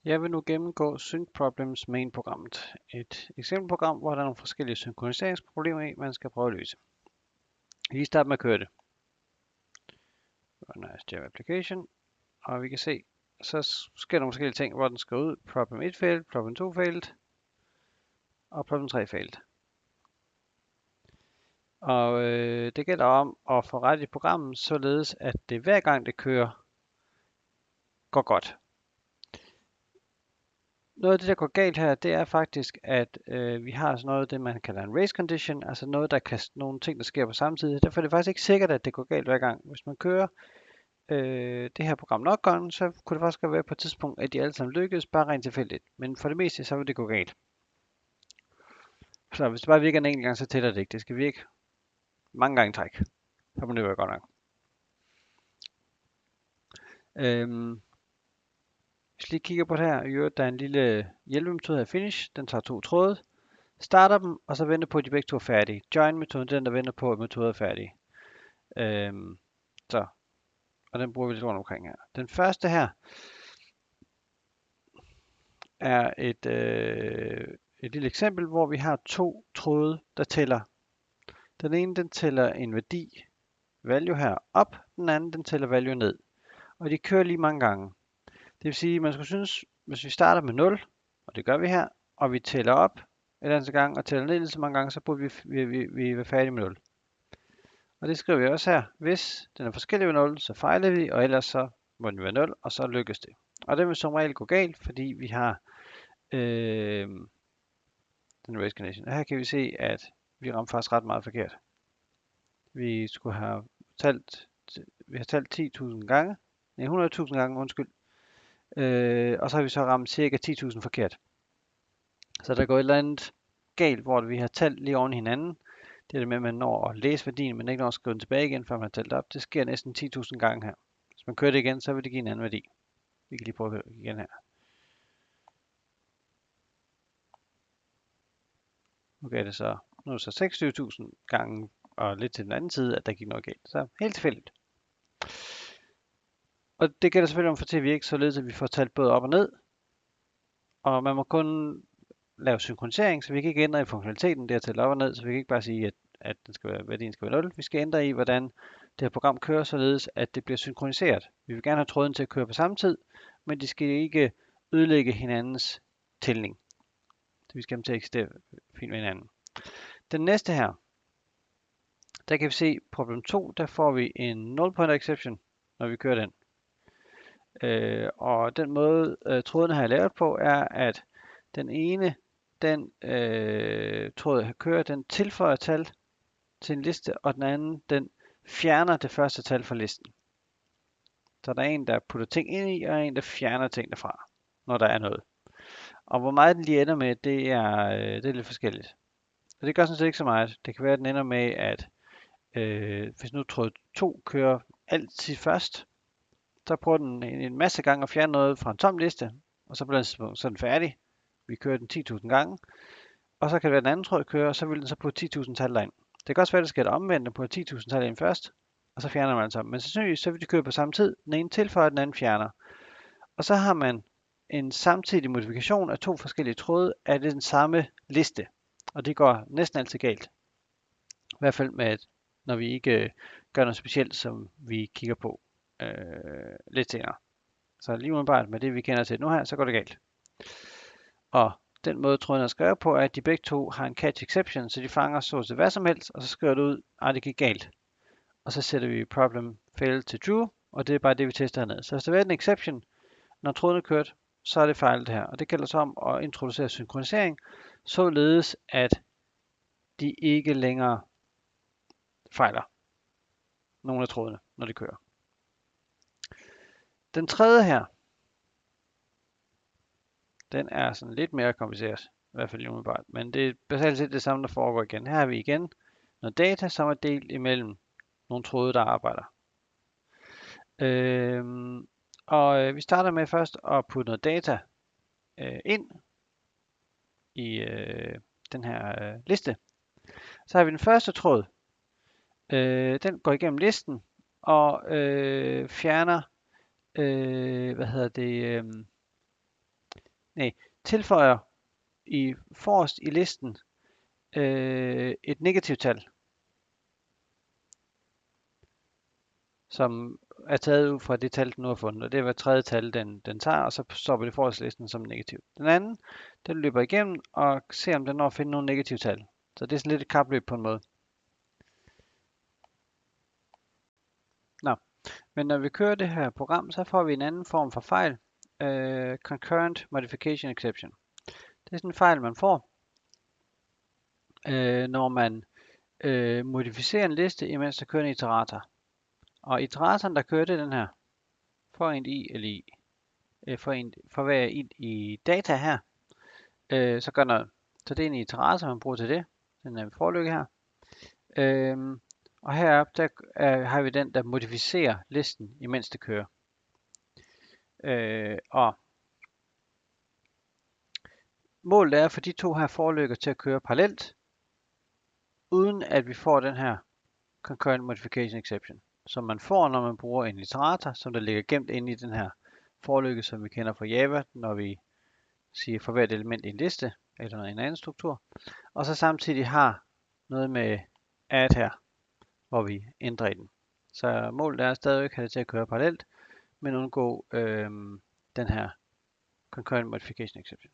Jeg vil nu gennemgå SyncProblemsMain programmet. Et eksempelprogram, hvor der er nogle forskellige synkroniseringsproblemer i, man skal prøve at løse. Vi starter med at køre det. Nice Java Application. Og vi kan se, så sker der nogle forskellige ting, hvor den skal ud. Problem 1 failed, problem 2 failed, og problem 3 failed. Og det gælder om at få ret i programmet, således at det hver gang det kører, går godt. Noget af det, der går galt her, det er faktisk, at vi har sådan noget, det man kalder en race condition, altså noget, der kan nogle ting, der sker på samme tid. Derfor er det faktisk ikke sikkert, at det går galt hver gang. Hvis man kører det her program nok gange, så kunne det faktisk være på et tidspunkt, at de alle sammen lykkedes, bare rent tilfældigt. Men for det meste, så vil det gå galt. Så hvis det bare virker en enkelt gang, så tæller det ikke. Det skal virke mange gange i træk. Så må det være godt nok. Hvis vi lige kigger på det her, der er en lille hjælpemetode her, finish. Den tager 2 tråde, starter dem, og så venter på, at de begge to er færdige. Join-metoden, den der venter på, at metoden er færdig. Og den bruger vi lidt rundt omkring her. Den første her er et lille eksempel, hvor vi har 2 tråde, der tæller. Den ene, den tæller en værdi, value her op, den anden, den tæller value ned. Og de kører lige mange gange. Det vil sige, at man skulle synes, hvis vi starter med 0, og det gør vi her, og vi tæller op et andet gang og tæller ned lige så mange gange, så burde vi være færdige med 0. Og det skriver vi også her. Hvis den er forskellig ved 0, så fejler vi, og ellers så må den være 0, og så lykkes det. Og det vil som regel gå galt, fordi vi har den race condition. Og her kan vi se, at vi rammer faktisk ret meget forkert. Vi skulle have talt 10.000 gange, nej 100.000 gange, undskyld. Og så har vi så ramt cirka 10.000 forkert. Så der går et eller andet galt, hvor vi har talt lige oven i hinanden. Det er det med, at man når at læse værdien, men ikke når at skrive den tilbage igen, før man har talt op. Det sker næsten 10.000 gange her. Hvis man kører det igen, så vil det give en anden værdi. Vi kan lige prøve at køre igen her. Nu gav det så, nu er det så 26.000 gange, og lidt til den anden side, at der gik noget galt. Så helt tilfældigt. Og det gælder selvfølgelig om at få til at virke, således at vi får talt både op og ned. Og man må kun lave synkronisering, så vi kan ikke ændre i funktionaliteten, det er talt op og ned, så vi kan ikke bare sige, at værdien skal være 0. Vi skal ændre i, hvordan det her program kører, således at det bliver synkroniseret. Vi vil gerne have tråden til at køre på samme tid, men de skal ikke ødelægge hinandens tælling. Så vi skal have dem til at eksistere fint med hinanden. Den næste her, der kan vi se problem 2, der får vi en null pointer exception, når vi kører den. Og den måde trådene har lavet på, er, at den ene, den tråd jeg kører, den tilføjer tal til en liste, og den anden, den fjerner det første tal fra listen. Så der er en, der putter ting ind i, og en, der fjerner ting derfra, når der er noget. Og hvor meget den lige ender med, det er lidt forskelligt. Og det gør sådan set ikke så meget. Det kan være, at den ender med, at hvis nu tråd 2 kører altid først, så prøver den en masse gange at fjerne noget fra en tom liste, og så på den tidspunkt, så er den færdig. Vi kører den 10.000 gange, og så kan det være, at den anden tråd kører, og så vil den så putte 10.000 tal derind. Det kan også være, at det sker det omvendte på 10.000 tal ind først, og så fjerner man den så. Men sandsynligvis så vil de køre på samme tid. Den ene tilføjer, den anden fjerner. Og så har man en samtidig modifikation af 2 forskellige tråde af den samme liste. Og det går næsten altid galt. I hvert fald med, når vi ikke gør noget specielt, som vi kigger på lidt senere. Så lige umiddelbart med det, vi kender til nu her, så går det galt. Og den måde, tråden er skrevet på, er, at de begge to har en catch exception, så de fanger så til hvad som helst, og så skriver det ud, at det gik galt. Og så sætter vi problem fail til true, og det er bare det, vi tester hernede. Så hvis der er en exception, når tråden er kørt, så er det fejlet her. Og det gælder så om at introducere synkronisering, således at de ikke længere fejler nogle af trådene, når de kører. Den tredje her, den er sådan lidt mere kompliceret, i hvert fald umiddelbart, men det er basalt set det samme, der foregår igen. Her har vi igen noget data, som er delt imellem nogle tråde, der arbejder. Vi starter med først at putte noget data ind i den her liste. Så har vi den første tråd. Den går igennem listen og fjerner tilføjer forrest i listen et negativt tal, som er taget ud fra det tal, den nu har fundet, og det er hver tredje tal, den tager, og så stopper det forrest i listen som negativ. Den anden, den løber igennem og ser, om den når at finde nogle negative tal. Så det er sådan lidt et kapløb på en måde. Nå, men når vi kører det her program, så får vi en anden form for fejl. Concurrent Modification Exception. Det er sådan en fejl, man får, når man modificerer en liste, imens der kører en iterator. Og iteratoren, der kører det den her, for en i eller i, for hver i data her, så gør noget. Så det er en iterator, man bruger til det. Den er forløbet her. Og heroppe, der har vi den, der modificerer listen, imens det kører. Og målet er for de to her forløber til at køre parallelt, uden at vi får den her concurrent modification exception, som man får, når man bruger en iterator, som der ligger gemt inde i den her forløb, som vi kender fra Java, når vi siger for hvert element i en liste, eller en anden struktur. Og så samtidig har noget med add her, hvor vi ændrer i den. Så målet er stadigvæk at have det til at køre parallelt, men undgå den her concurrent modification exception.